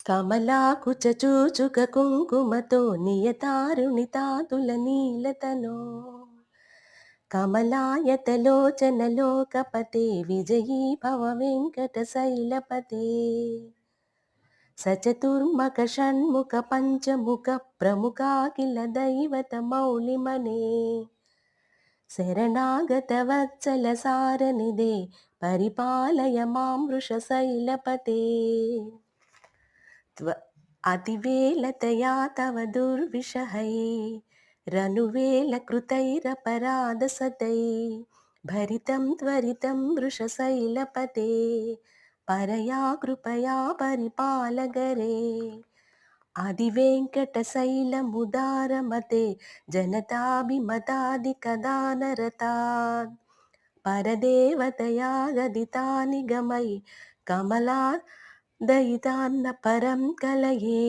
కమలాకుచూచుక కుంకుమతో నియతారుణితాతుల నీలతనో కమలాయతలోచనలోకపతే విజయీ భవ వెంకటశైలపతే సచతుర్మక షణ్ముఖ పంచముఖ ప్రముఖాఖిల దైవత మౌళిమనే శరణాగత వత్సల సారనిదే పరిపాలయ మాం వృషశైలపతే అతివేలతయా తవ దుర్విషహై రనువేలకృతైరపరాధసతై భరితం త్వరితం వృషశైలపతే పరయా కృపయా పరిపాలగరే ఆదివేంకటశైలముదారమతే జనతాభిమతాదికదానరతాద్ పరదేవతయా గదితానిగమై కమలా దయితాన్న పరం కలయే.